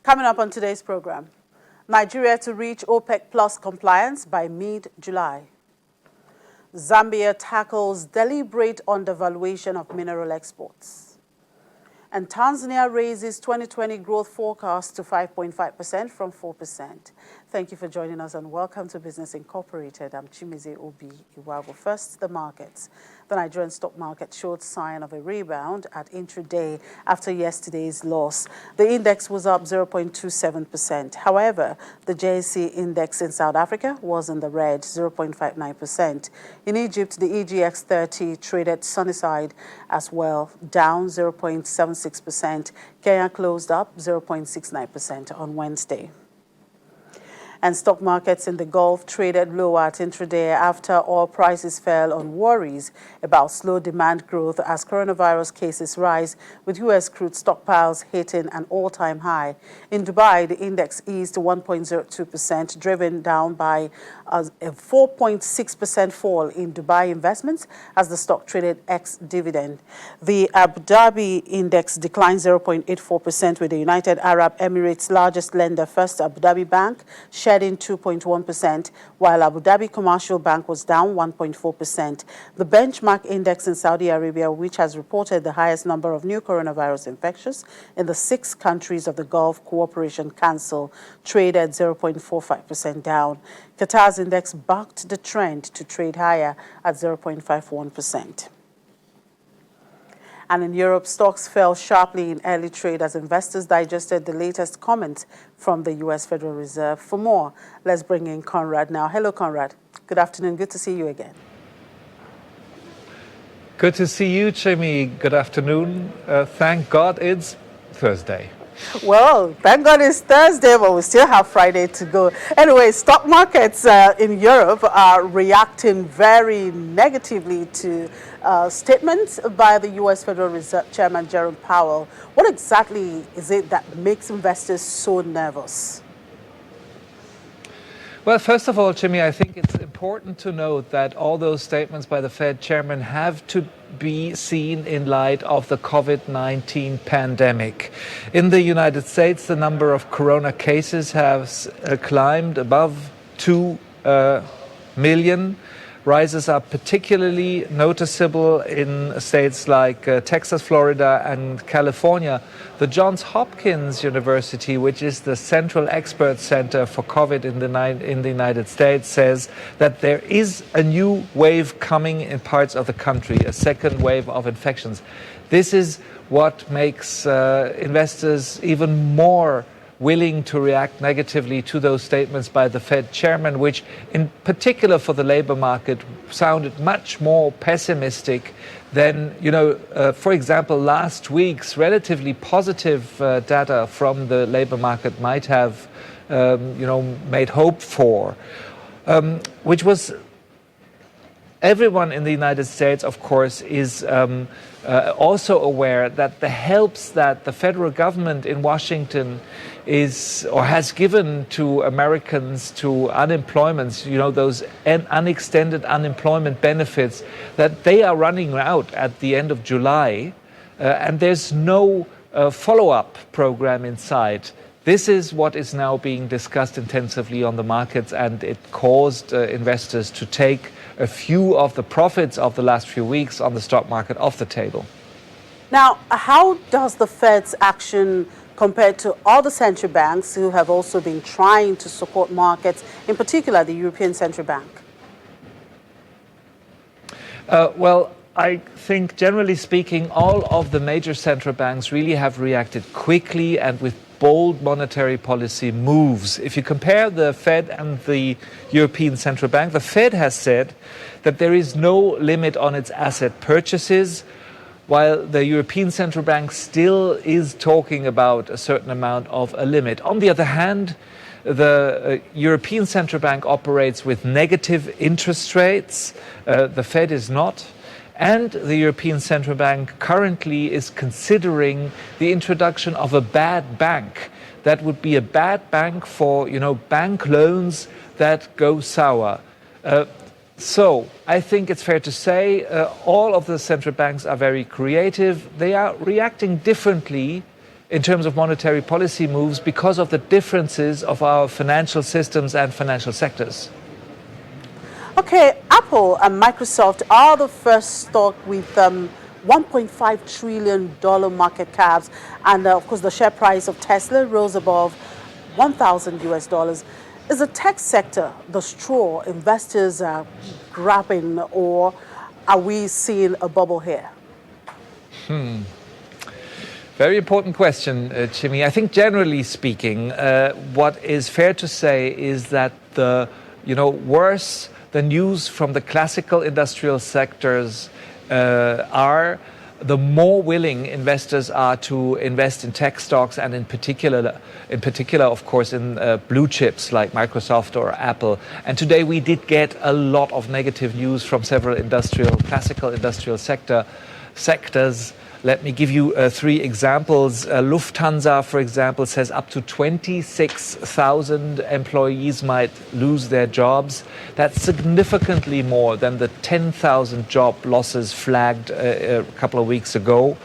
Coming up on today's program, Nigeria to reach OPEC Plus compliance by mid-July. Zambia tackles deliberate undervaluation of mineral exports. And Tanzania raises 2020 growth forecast to 5.5% from 4%. Thank you for joining us and welcome to Business Incorporated. I'm Chimize Obi Iwago. First, the markets. The Nigerian stock market showed sign of a rebound at intraday after yesterday's loss. The index was up 0.27%. However, the JSE index in South Africa was in the red, 0.59%. In Egypt, the EGX 30 traded sunnyside as well, down 0.76%. Kenya closed up 0.69% on Wednesday. And stock markets in the Gulf traded lower at intraday after oil prices fell on worries about slow demand growth as coronavirus cases rise, with U.S. crude stockpiles hitting an all-time high. In Dubai, the index eased 1.02%, driven down by a 4.6% fall in Dubai investments as the stock traded ex-dividend. The Abu Dhabi index declined 0.84%, with the United Arab Emirates' largest lender, First Abu Dhabi Bank, shedding 2.1%, while Abu Dhabi Commercial Bank was down 1.4%. The benchmark index in Saudi Arabia, which has reported the highest number of new coronavirus infections in the 6 countries of the Gulf Cooperation Council, traded 0.45% down. Qatar's index bucked the trend to trade higher at 0.51%. And in Europe, stocks fell sharply in early trade as investors digested the latest comments from the U.S. Federal Reserve. For more, let's bring in Conrad now. Hello, Conrad. Good afternoon. Good to see you again. Good to see you, Chimi. Good afternoon. Thank God it's Thursday. Well, thank God it's Thursday, but we still have Friday to go. Anyway, stock markets in Europe are reacting very negatively to statements by the U.S. Federal Reserve Chairman Jerome Powell. What exactly is it that makes investors so nervous? Well, first of all, Jimmy, I think it's important to note that all those statements by the Fed chairman have to be seen in light of the COVID-19 pandemic. In the United States, the number of corona cases has climbed above 2 million. Rises are particularly noticeable in states like Texas, Florida, and California. The Johns Hopkins University, which is the central expert center for COVID in the United States, says that there is a new wave coming in parts of the country, a second wave of infections. This is what makes investors even more willing to react negatively to those statements by the Fed chairman, which in particular for the labor market sounded much more pessimistic than, for example, last week's relatively positive data from the labor market might have, made hope for, which was everyone in the United States, of course, is also aware that the helps that the federal government in Washington is or has given to Americans to unemployment, those unextended unemployment benefits, that they are running out at the end of July, and there's no follow-up program in sight. This is what is now being discussed intensively on the markets, and it caused investors to take a few of the profits of the last few weeks on the stock market off the table. Now, how does the Fed's action compare to other central banks who have also been trying to support markets, in particular the European Central Bank? Well, I think generally speaking, all of the major central banks really have reacted quickly and with bold monetary policy moves. If you compare the Fed and the European Central Bank, the Fed has said that there is no limit on its asset purchases, while the European Central Bank still is talking about a certain amount of a limit. On the other hand, the European Central Bank operates with negative interest rates. The Fed is not. And the European Central Bank currently is considering the introduction of a bad bank. That would be a bad bank for, bank loans that go sour. So I think it's fair to say all of the central banks are very creative. They are reacting differently in terms of monetary policy moves because of the differences of our financial systems and financial sectors. Okay, Apple and Microsoft are the first stock with $1.5 trillion market caps, and of course the share price of Tesla rose above $1,000. Is the tech sector the straw investors are grabbing, or are we seeing a bubble here? Very important question, Chimi. I think generally speaking, what is fair to say is that worse the news from the classical industrial sectors are, the more willing investors are to invest in tech stocks, and in particular, of course, in blue chips like Microsoft or Apple. And today we did get a lot of negative news from several classical industrial sectors. Let me give you 3 examples. Lufthansa, for example, says up to 26,000 employees might lose their jobs. That's significantly more than the 10,000 job losses flagged a couple of weeks ago.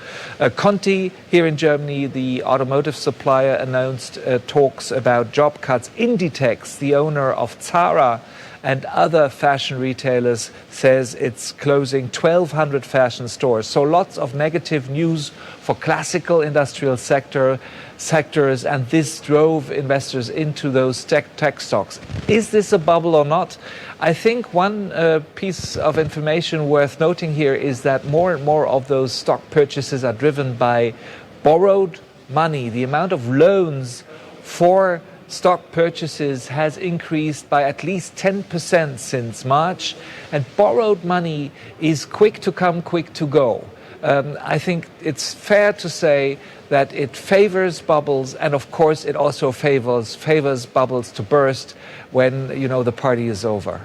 Conti, here in Germany, the automotive supplier, announced talks about job cuts. Inditex, the owner of Zara and other fashion retailers, says it's closing 1,200 fashion stores. So lots of negative news for classical industrial sectors, and this drove investors into those tech stocks. Is this a bubble or not? I think one piece of information worth noting here is that more and more of those stock purchases are driven by borrowed money. The amount of loans for stock purchases has increased by at least 10% since March, and borrowed money is quick to come, quick to go. I think it's fair to say that it favors bubbles, and of course it also favors bubbles to burst when the party is over.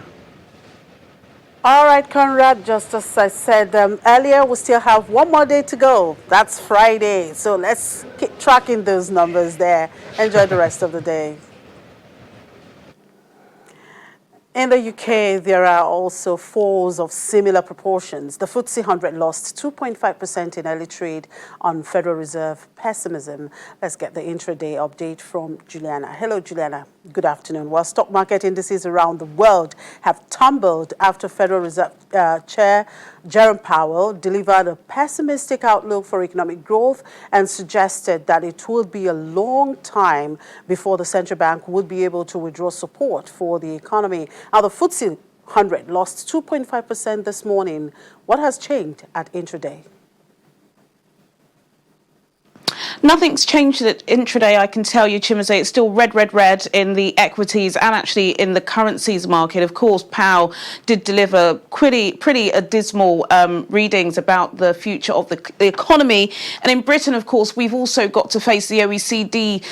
All right, Conrad, just as I said earlier, we still have one more day to go. That's Friday. So let's keep tracking those numbers there. Enjoy the rest of the day. In the UK, there are also falls of similar proportions. The FTSE 100 lost 2.5% in early trade on Federal Reserve pessimism. Let's get the intraday update from Juliana. Hello, Juliana. Good afternoon. While stock market indices around the world have tumbled after Federal Reserve Chair Jerome Powell delivered a pessimistic outlook for economic growth and suggested that it would be a long time before the central bank would be able to withdraw support for the economy. Now, the FTSE 100 lost 2.5% this morning. What has changed at intraday? Nothing's changed at intraday, I can tell you, Chimeze. It's still red in the equities and actually in the currencies market. Of course, Powell did deliver pretty dismal readings about the future of the economy. And in Britain, of course, we've also got to face the OECD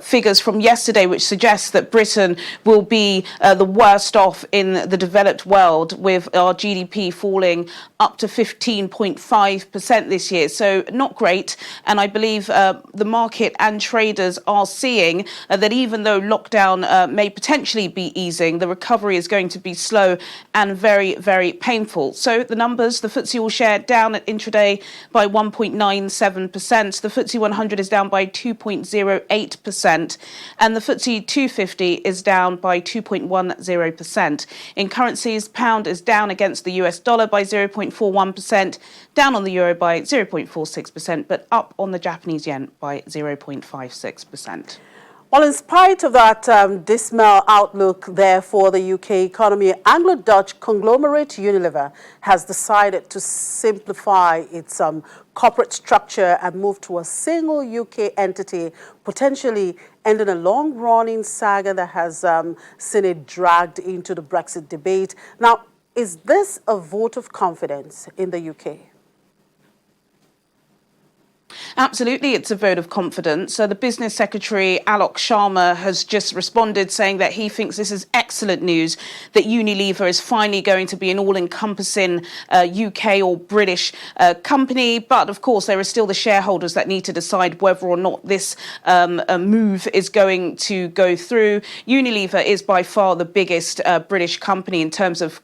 figures from yesterday, which suggests that Britain will be the worst off in the developed world, with our GDP falling up to 15.5% this year. So not great. And I believe the market and traders are seeing that even though lockdown may potentially be easing, the recovery is going to be slow and very painful. So the numbers, the FTSE All Share down at intraday by 1.97%. The FTSE 100 is down by 2.08%. And the FTSE 250 is down by 2.10%. In currencies, pound is down against the US dollar by 0.41%, down on the euro by 0.46%, but up on the Japanese yen by 0.56%. Well, in spite of that dismal outlook there for the UK economy, Anglo-Dutch conglomerate Unilever has decided to simplify its corporate structure and move to a single UK entity, potentially ending a long-running saga that has seen it dragged into the Brexit debate. Now, is this a vote of confidence in the UK? Absolutely, it's a vote of confidence. So the business secretary, Alok Sharma, has just responded saying that he thinks this is excellent news, that Unilever is finally going to be an all-encompassing UK or British company. But of course, there are still the shareholders that need to decide whether or not this move is going to go through. Unilever is by far the biggest British company in terms of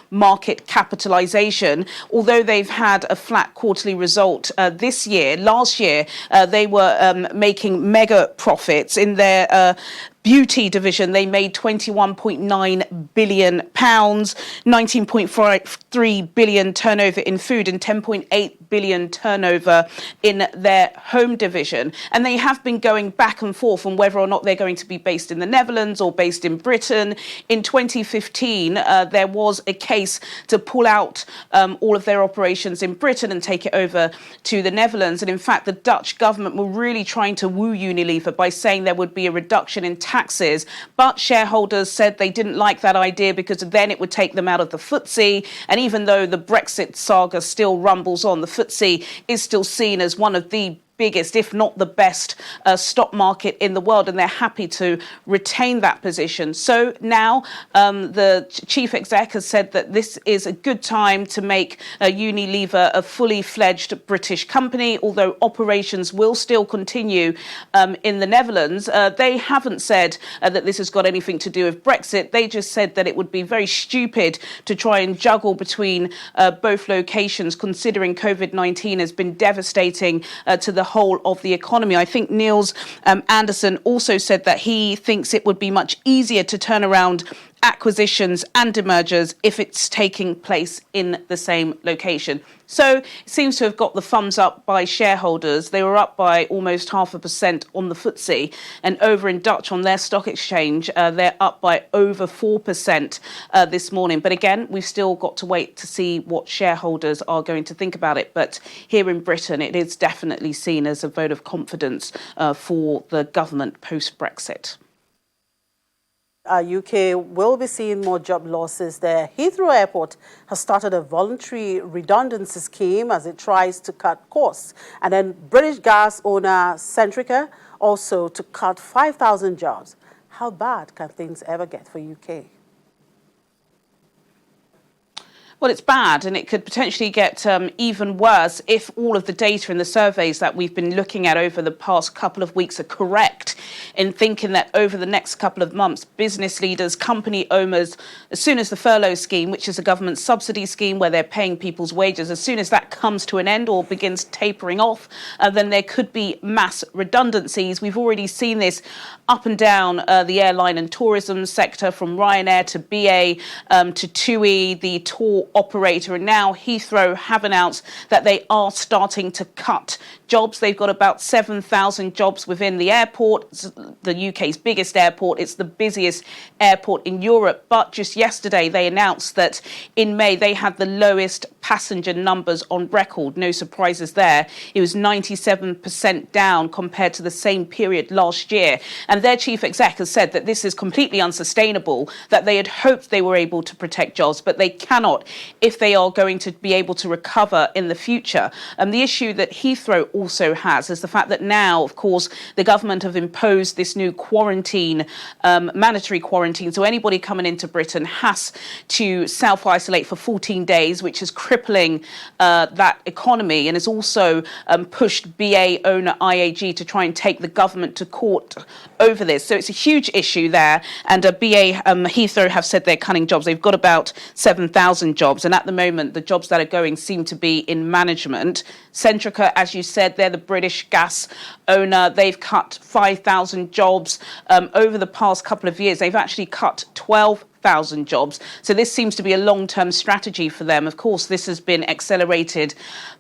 market capitalisation. Although they've had a flat quarterly result this year, last last year, they were making mega profits in their beauty division. They made £21.9 billion, 19.3 billion turnover in food, and 10.8 billion turnover in their home division. And they have been going back and forth on whether or not they're going to be based in the Netherlands or based in Britain. In 2015, there was a case to pull out all of their operations in Britain and take it over to the Netherlands. And in fact, the Dutch government were really trying to woo Unilever by saying there would be a reduction in taxes, but shareholders said they didn't like that idea because then it would take them out of the FTSE. And even though the Brexit saga still rumbles on, the FTSE is still seen as one of the biggest, if not the best, stock market in the world, and they're happy to retain that position. So now the chief exec has said that this is a good time to make Unilever a fully fledged British company, although operations will still continue in the Netherlands. They haven't said that this has got anything to do with Brexit. They just said that it would be very stupid to try and juggle between both locations, considering COVID-19 has been devastating to the whole of the economy. I think Niels Anderson also said that he thinks it would be much easier to turn around acquisitions and demergers if it's taking place in the same location. So it seems to have got the thumbs up by shareholders. They were up by almost 0.5% on the FTSE, and over in Dutch on their stock exchange, they're up by over 4% this morning. But again, we've still got to wait to see what shareholders are going to think about it. But here in Britain, it is definitely seen as a vote of confidence for the government post-Brexit. UK will be seeing more job losses there. Heathrow Airport has started a voluntary redundancy scheme as it tries to cut costs. And then British gas owner Centrica also to cut 5,000 jobs. How bad can things ever get for UK? Well, it's bad, and it could potentially get even worse if all of the data in the surveys that we've been looking at over the past couple of weeks are correct, in thinking that over the next couple of months, business leaders, company owners, as soon as the furlough scheme, which is a government subsidy scheme where they're paying people's wages, as soon as that comes to an end or begins tapering off, then there could be mass redundancies. We've already seen this up and down the airline and tourism sector, from Ryanair to BA to TUI, the tour operator, and now Heathrow have announced that they are starting to cut jobs. They've got about 7,000 jobs within the airport. It's the UK's biggest airport. It's the busiest airport in Europe. But just yesterday, they announced that in May, they had the lowest passenger numbers on record. No surprises there. It was 97% down compared to the same period last year. And their chief exec has said that this is completely unsustainable, that they had hoped they were able to protect jobs, but they cannot if they are going to be able to recover in the future. And the issue that Heathrow also has is the fact that now, of course, the government have imposed this new quarantine, mandatory quarantine. So anybody coming into Britain has to self-isolate for 14 days, which is crippling that economy, and has also pushed BA owner IAG to try and take the government to court over this. So it's a huge issue there. And BA Heathrow have said they're cutting jobs. They've got about 7,000 jobs. And at the moment, the jobs that are going seem to be in management. Centrica, as you said, they're the British gas owner. They've cut 5,000 jobs over the past couple of years. They've actually cut 12,000 jobs. So this seems to be a long-term strategy for them. Of course, this has been accelerated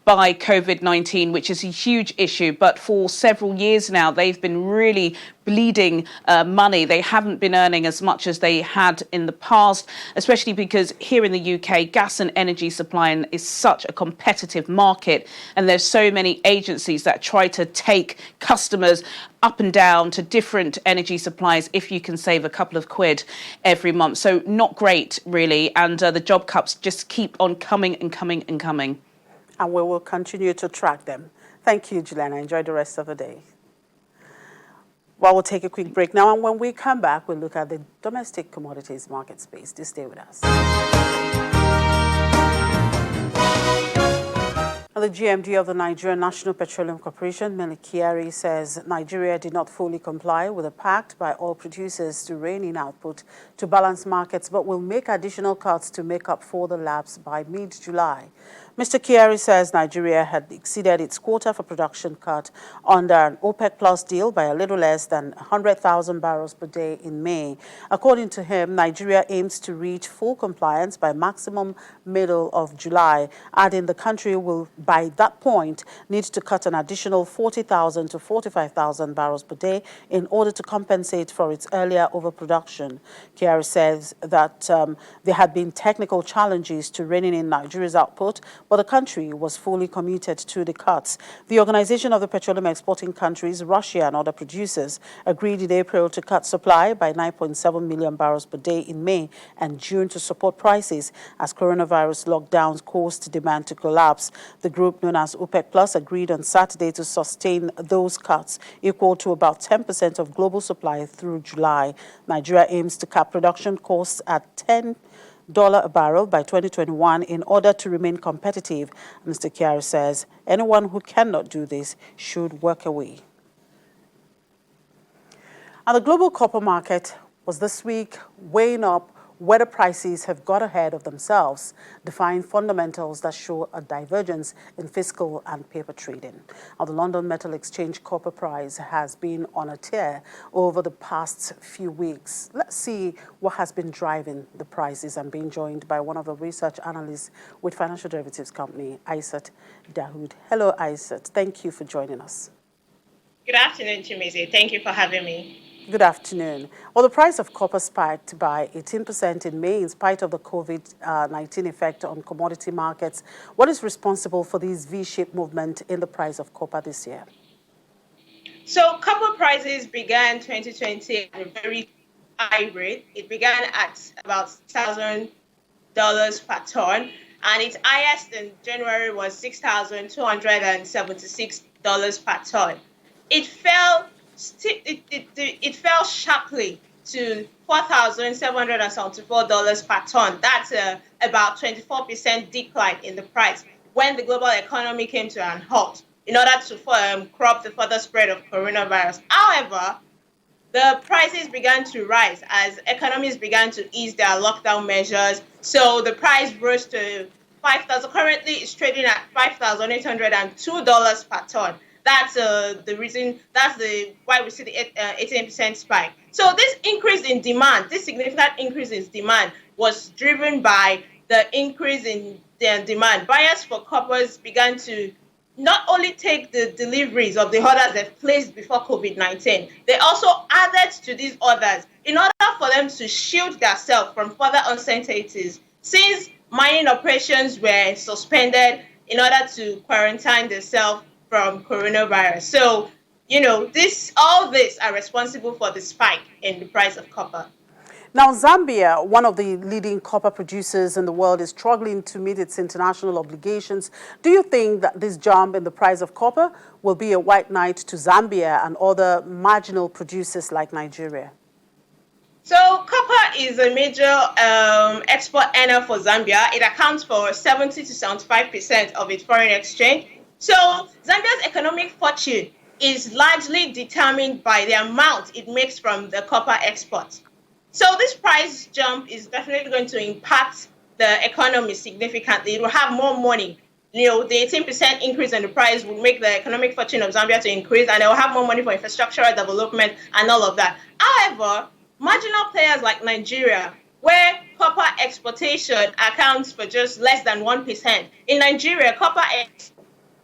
by COVID-19, which is a huge issue. But for several years now, they've been really bleeding money. They haven't been earning as much as they had in the past, especially because here in the UK, gas and energy supply is such a competitive market. And there's so many agencies that try to take customers up and down to different energy supplies if you can save a couple of quid every month. So not great, really. And the job cuts just keep on coming and coming and coming. And we will continue to track them. Thank you, Juliana. Enjoy the rest of the day. Well, we'll take a quick break now. And when we come back, we'll look at the domestic commodities market space. Do stay with us. The GMD of the Nigerian National Petroleum Corporation, Mele Kyari, says Nigeria did not fully comply with a pact by oil producers to rein in output to balance markets, but will make additional cuts to make up for the lapse by mid-July. Mr. Kyari says Nigeria had exceeded its quota for production cut under an OPEC Plus deal by a little less than 100,000 barrels per day in May. According to him, Nigeria aims to reach full compliance by maximum middle of July, adding the country will, by that point, need to cut an additional 40,000 to 45,000 barrels per day in order to compensate for its earlier overproduction. Kyari says that there had been technical challenges to reining in Nigeria's output, but the country was fully committed to the cuts. The Organization of the Petroleum Exporting Countries, Russia and other producers agreed in April to cut supply by 9.7 million barrels per day in May and June to support prices as coronavirus lockdowns caused demand to collapse. The group known as OPEC Plus agreed on Saturday to sustain those cuts, equal to about 10% of global supply through July. Nigeria aims to cap production costs at $10 a barrel by 2021 in order to remain competitive. Mr. Kyari says anyone who cannot do this should work away. And the global copper market was this week weighing up whether prices have got ahead of themselves, defying fundamentals that show a divergence in physical and paper trading. Now, the London Metal Exchange copper price has been on a tear over the past few weeks. Let's see what has been driving the prices. I'm being joined by one of the research analysts with financial derivatives company, Aisat Dahoud. Hello, Aisat. Thank you for joining us. Good afternoon, Chimizi. Thank you for having me. Good afternoon. Well, the price of copper spiked by 18% in May in spite of the COVID-19 effect on commodity markets. What is responsible for this V-shaped movement in the price of copper this year? So copper prices began 2020 at a very high rate. It began at about $6,000 per ton, and its highest in January was $6,276 per ton. It fell sharply to $4,774 per ton. That's about 24% decline in the price when the global economy came to an halt in order to curb the further spread of coronavirus. However, the prices began to rise as economies began to ease their lockdown measures. So the price rose to $5,000. Currently, it's trading at $5,802 per ton. That's the reason. That's why we see the 18% spike. So this increase in demand, this significant increase in demand, was driven by the increase in the demand. Buyers for coppers began to not only take the deliveries of the orders they've placed before COVID-19, they also added to these orders in order for them to shield themselves from further uncertainties, since mining operations were suspended in order to quarantine themselves from coronavirus. So, all this are responsible for the spike in the price of copper. Now, Zambia, one of the leading copper producers in the world, is struggling to meet its international obligations. Do you think that this jump in the price of copper will be a white knight to Zambia and other marginal producers like Nigeria? So copper is a major export earner for Zambia. It accounts for 70 to 75% of its foreign exchange. So Zambia's economic fortune is largely determined by the amount it makes from the copper exports. So this price jump is definitely going to impact the economy significantly. It will have more money. The 18% increase in the price would make the economic fortune of Zambia to increase, and they will have more money for infrastructural development and all of that. However, marginal players like Nigeria, where copper exportation accounts for just less than 1%. In Nigeria, copper export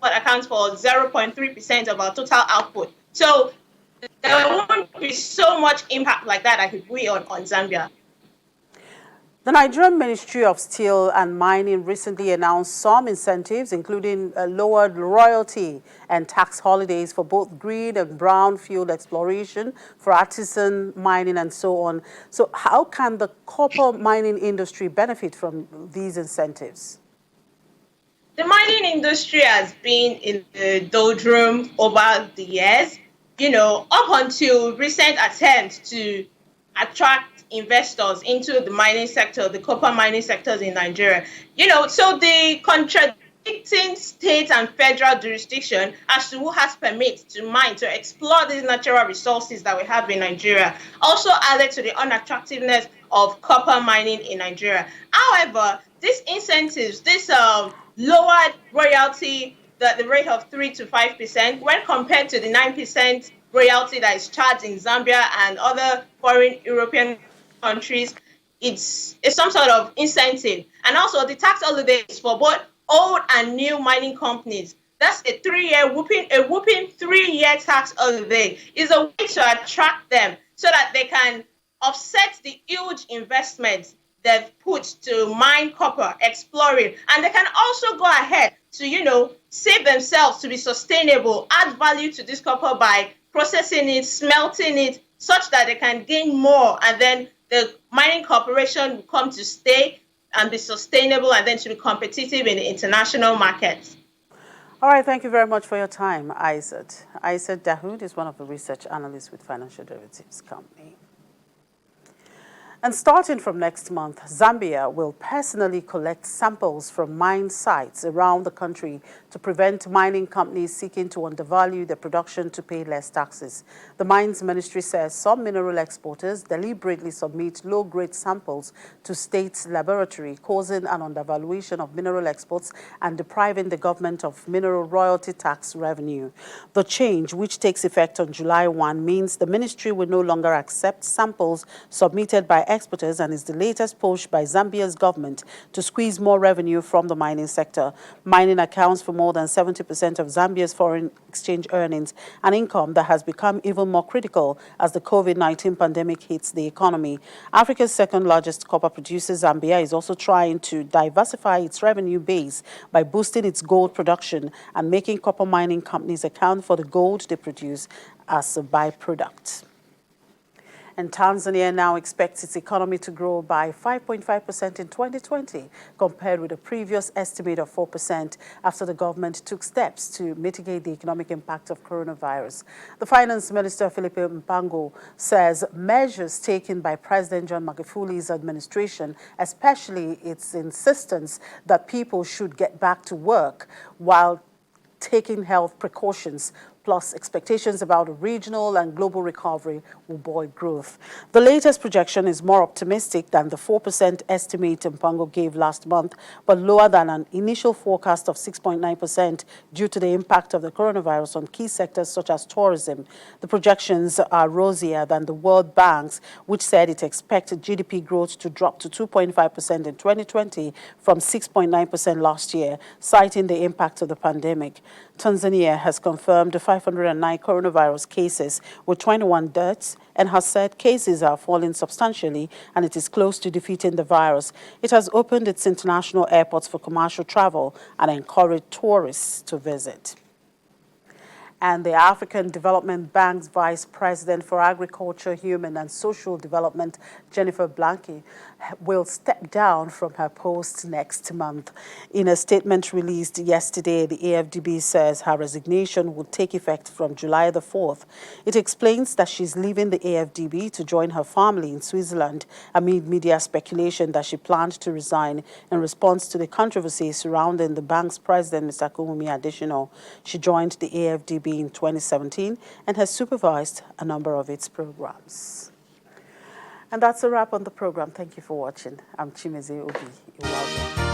accounts for 0.3% of our total output. So there won't be so much impact like that could be on Zambia. The Nigerian Ministry of Steel and Mining recently announced some incentives, including a lowered royalty and tax holidays for both green and brown field exploration, for artisan mining and so on. So how can the copper mining industry benefit from these incentives? The mining industry has been in the doldrum over the years, up until recent attempts to attract investors into the mining sector, the copper mining sectors in Nigeria. So the contradicting state and federal jurisdiction as to who has permits to mine, to explore these natural resources that we have in Nigeria, also added to the unattractiveness of copper mining in Nigeria. However, these incentives, these lowered royalty, the rate of 3 to 5%, when compared to the 9% royalty that is charged in Zambia and other foreign European countries. It's some sort of incentive. And also the tax holidays for both old and new mining companies. That's a whooping 3-year tax holiday is a way to attract them so that they can offset the huge investments they've put to mine copper, exploring, and they can also go ahead to, save themselves to be sustainable, add value to this copper by processing it, smelting it, such that they can gain more, and then the mining corporation will come to stay and be sustainable and then to be competitive in the international markets. All right, thank you very much for your time, Aizat. Aizat Dahoud is one of the research analysts with Financial Derivatives Company. And starting from next month, Zambia will personally collect samples from mine sites around the country to prevent mining companies seeking to undervalue their production to pay less taxes. The Mines Ministry says some mineral exporters deliberately submit low-grade samples to state laboratory, causing an undervaluation of mineral exports and depriving the government of mineral royalty tax revenue. The change, which takes effect on July 1, means the ministry will no longer accept samples submitted by exporters and is the latest push by Zambia's government to squeeze more revenue from the mining sector. Mining accounts for more than 70% of Zambia's foreign exchange earnings, an income that has become even more critical as the COVID-19 pandemic hits the economy. Africa's second largest copper producer, Zambia, is also trying to diversify its revenue base by boosting its gold production and making copper mining companies account for the gold they produce as a byproduct. And Tanzania now expects its economy to grow by 5.5% in 2020, compared with a previous estimate of 4% after the government took steps to mitigate the economic impact of coronavirus. The Finance Minister, Philippe Mpango, says measures taken by President John Magufuli's administration, especially its insistence that people should get back to work while taking health precautions, plus expectations about a regional and global recovery will buoy growth. The latest projection is more optimistic than the 4% estimate Mpango gave last month, but lower than an initial forecast of 6.9% due to the impact of the coronavirus on key sectors such as tourism. The projections are rosier than the World Bank's, which said it expected GDP growth to drop to 2.5% in 2020 from 6.9% last year, citing the impact of the pandemic. Tanzania has confirmed 509 coronavirus cases with 21 deaths and has said cases are falling substantially and it is close to defeating the virus. It has opened its international airports for commercial travel and encouraged tourists to visit. And the African Development Bank's Vice President for Agriculture, Human and Social Development, Jennifer Blanky, will step down from her post next month. In a statement released yesterday, the AFDB says her resignation will take effect from July the 4th. It explains that she's leaving the AFDB to join her family in Switzerland amid media speculation that she planned to resign in response to the controversy surrounding the bank's president, Mr. Koumoumi Adesina. She joined the AFDB in 2017 and has supervised a number of its programs. And that's a wrap on the program. Thank you for watching. I'm Chimeze Obi. You're welcome.